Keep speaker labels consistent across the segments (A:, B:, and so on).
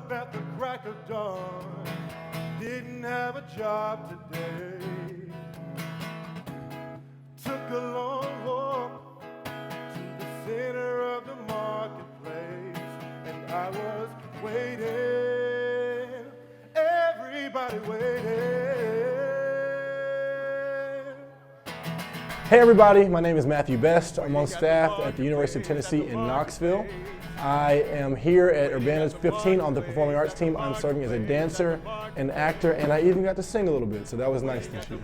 A: up at the crack of dawn, didn't have a job today. Took a long walk to the center of the marketplace, and I was waiting, everybody waiting.
B: Hey everybody, my name is Matthew Best. I'm on staff at the University of Tennessee in Knoxville. I am here at Urbana's 15 on the performing arts team. I'm serving as a dancer, an actor, and I even got to sing a little bit, so that was nice this year.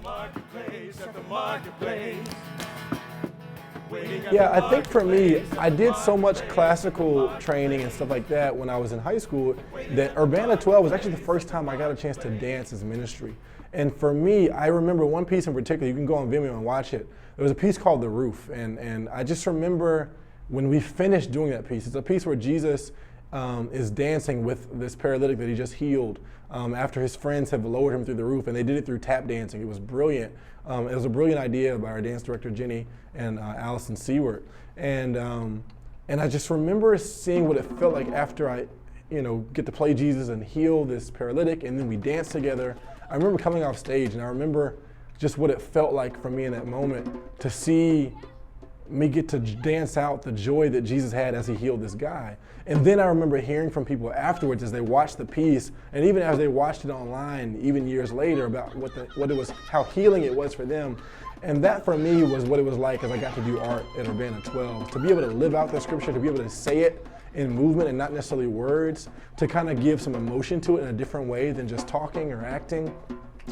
B: Yeah, I think for me, I did so much classical training and stuff like that when I was in high school that Urbana 12 was actually the first time I got a chance to dance as ministry. And for me, I remember one piece in particular, you can go on Vimeo and watch it. There was a piece called The Roof, and I just remember when we finished doing that piece. It's a piece where Jesus is dancing with this paralytic that he just healed after his friends have lowered him through the roof, and they did it through tap dancing. It was brilliant. It was a brilliant idea by our dance director, Jenny, and Allison Seward. And I just remember seeing what it felt like after I get to play Jesus and heal this paralytic, and then we dance together. I remember coming off stage, and I remember just what it felt like for me in that moment to see me get to dance out the joy that Jesus had as he healed this guy. And then I remember hearing from people afterwards as they watched the piece, and even as they watched it online, even years later, about what it was, how healing it was for them. And that for me was what it was like as I got to do art at Urbana 12. To be able to live out the scripture, to be able to say it in movement and not necessarily words, to kind of give some emotion to it in a different way than just talking or acting.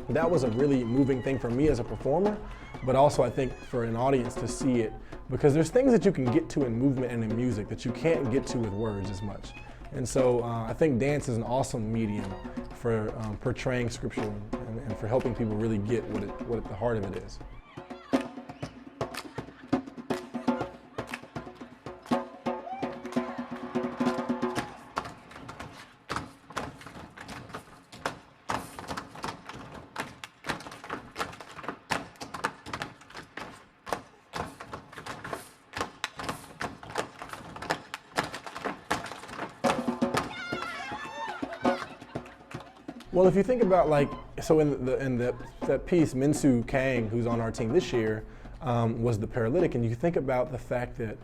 B: That was a really moving thing for me as a performer, but also I think for an audience to see it, because there's things that you can get to in movement and in music that you can't get to with words as much. And so I think dance is an awesome medium for portraying scripture and for helping people really get what the heart of it is. Well, if you think about in that piece, Minsu Kang, who's on our team this year, was the paralytic, and you think about the fact that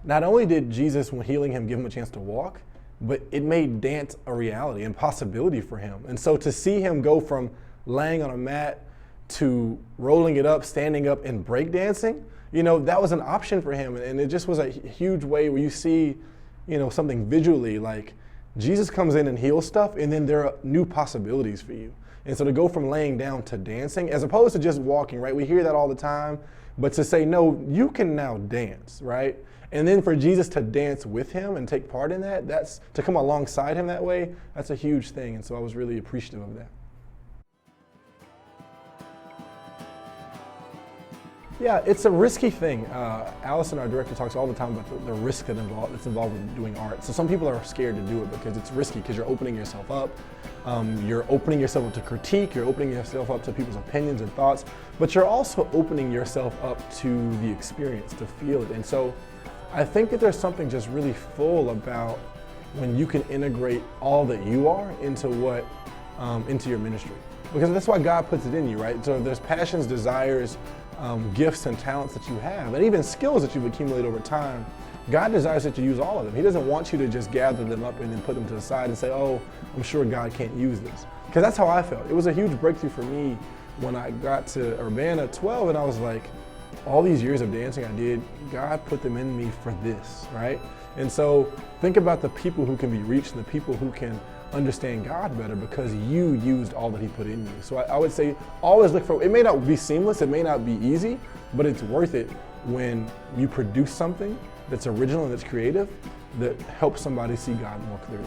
B: not only did Jesus, when healing him, give him a chance to walk, but it made dance a reality and possibility for him. And so to see him go from laying on a mat to rolling it up, standing up, and breakdancing, that was an option for him, and it just was a huge way where you see, something visually like Jesus comes in and heals stuff, and then there are new possibilities for you. And so to go from laying down to dancing, as opposed to just walking, right? We hear that all the time, but to say, no, you can now dance, right? And then for Jesus to dance with him and take part in that, that's to come alongside him that way, that's a huge thing. And so I was really appreciative of that. Yeah, it's a risky thing. Allison, our director, talks all the time about the risk that's involved with doing art. So some people are scared to do it because it's risky, because you're opening yourself up. You're opening yourself up to critique, you're opening yourself up to people's opinions and thoughts, but you're also opening yourself up to the experience, to feel it. And so I think that there's something just really full about when you can integrate all that you are into into your ministry. Because that's why God puts it in you, right? So there's passions, desires, gifts and talents that you have, and even skills that you've accumulated over time. God desires that you use all of them. He doesn't want you to just gather them up and then put them to the side and say, oh, I'm sure God can't use this. Because that's how I felt. It was a huge breakthrough for me when I got to Urbana 12, and I was like, all these years of dancing I did, God put them in me for this, right? And so think about the people who can be reached and the people who can understand God better because you used all that he put in you. So I would say always look for, it may not be seamless, it may not be easy, but it's worth it when you produce something that's original and that's creative that helps somebody see God more clearly.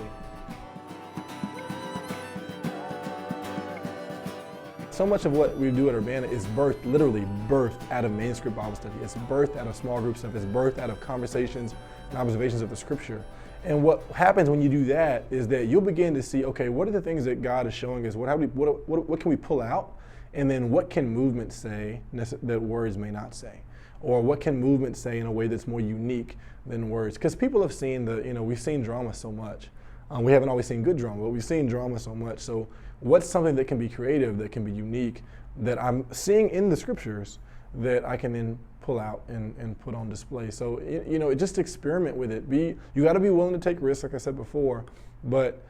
B: So much of what we do at Urbana is literally birthed out of manuscript Bible study. It's birthed out of small group stuff. It's birthed out of conversations and observations of the scripture. And what happens when you do that is that you'll begin to see, okay, what are the things that God is showing us? What can we pull out? And then what can movement say that words may not say? Or what can movement say in a way that's more unique than words? Because people have seen we've seen drama so much. We haven't always seen good drama, but we've seen drama so much. So what's something that can be creative, that can be unique, that I'm seeing in the scriptures that I can then pull out and put on display? So, just experiment with it. You got to be willing to take risks, like I said before, but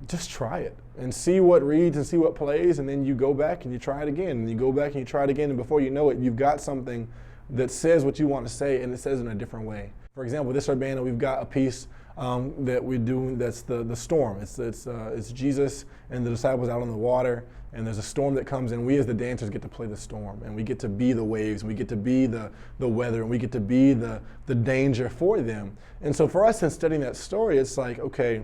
B: just try it and see what reads and see what plays, and then you go back and you try it again, and you go back and you try it again, and before you know it, you've got something that says what you want to say, and it says it in a different way. For example, this Urbana, we've got a piece that we're doing that's the storm. It's Jesus and the disciples out on the water, and there's a storm that comes, and we as the dancers get to play the storm, and we get to be the waves, and we get to be the weather, and we get to be the danger for them. And so for us in studying that story, it's like, okay,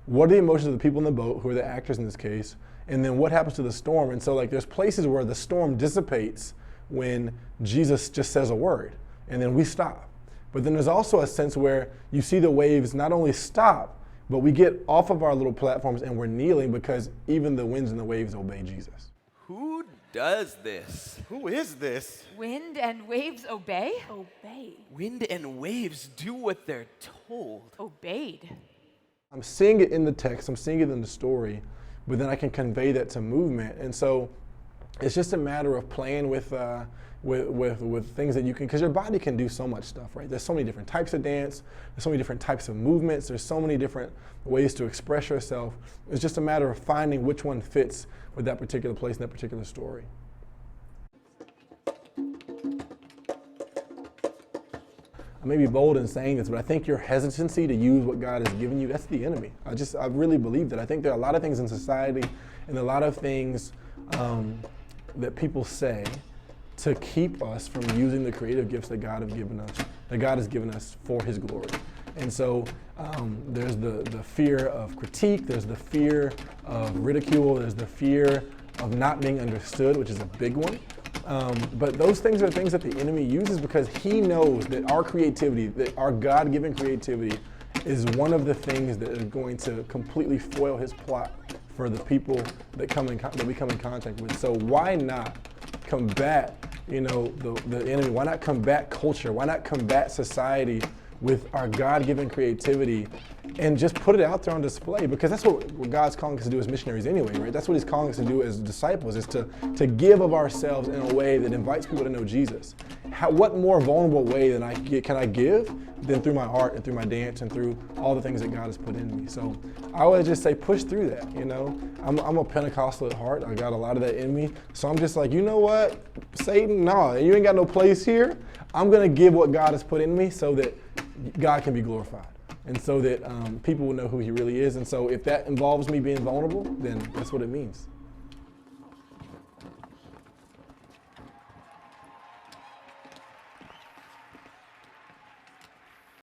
B: what are the emotions of the people in the boat, who are the actors in this case, and then what happens to the storm? And so like there's places where the storm dissipates when Jesus just says a word, and then we stop. But then there's also a sense where you see the waves not only stop, but we get off of our little platforms and we're kneeling because even the winds and the waves obey Jesus.
C: Who does this?
A: Who is this?
D: Wind and waves obey? Obey.
C: Wind and waves do what they're told.
D: Obeyed.
B: I'm seeing it in the text, I'm seeing it in the story, but then I can convey that to movement. And so it's just a matter of playing with things that you can, because your body can do so much stuff, right? There's so many different types of dance, there's so many different types of movements, there's so many different ways to express yourself. It's just a matter of finding which one fits with that particular place and that particular story. I may be bold in saying this, but I think your hesitancy to use what God has given you, that's the enemy. I really believe that. I think there are a lot of things in society and a lot of things that people say to keep us from using the creative gifts that God has given us for His glory. And so there's the fear of critique, there's the fear of ridicule, there's the fear of not being understood, which is a big one. But those things are things that the enemy uses because he knows that our creativity, that our God-given creativity, is one of the things that is going to completely foil his plot for the people that we come in contact with. So why not combat, the enemy? Why not combat culture? Why not combat society with our God-given creativity and just put it out there on display? Because that's what God's calling us to do as missionaries anyway, right? That's what He's calling us to do as disciples, is to give of ourselves in a way that invites people to know Jesus. What more vulnerable way can I give than through my art and through my dance and through all the things that God has put in me? So I would just say push through that, I'm a Pentecostal at heart. I got a lot of that in me. So I'm just like, you know what, Satan, no, you ain't got no place here. I'm going to give what God has put in me so that God can be glorified, and so that people will know who He really is. And so if that involves me being vulnerable, then that's what it means.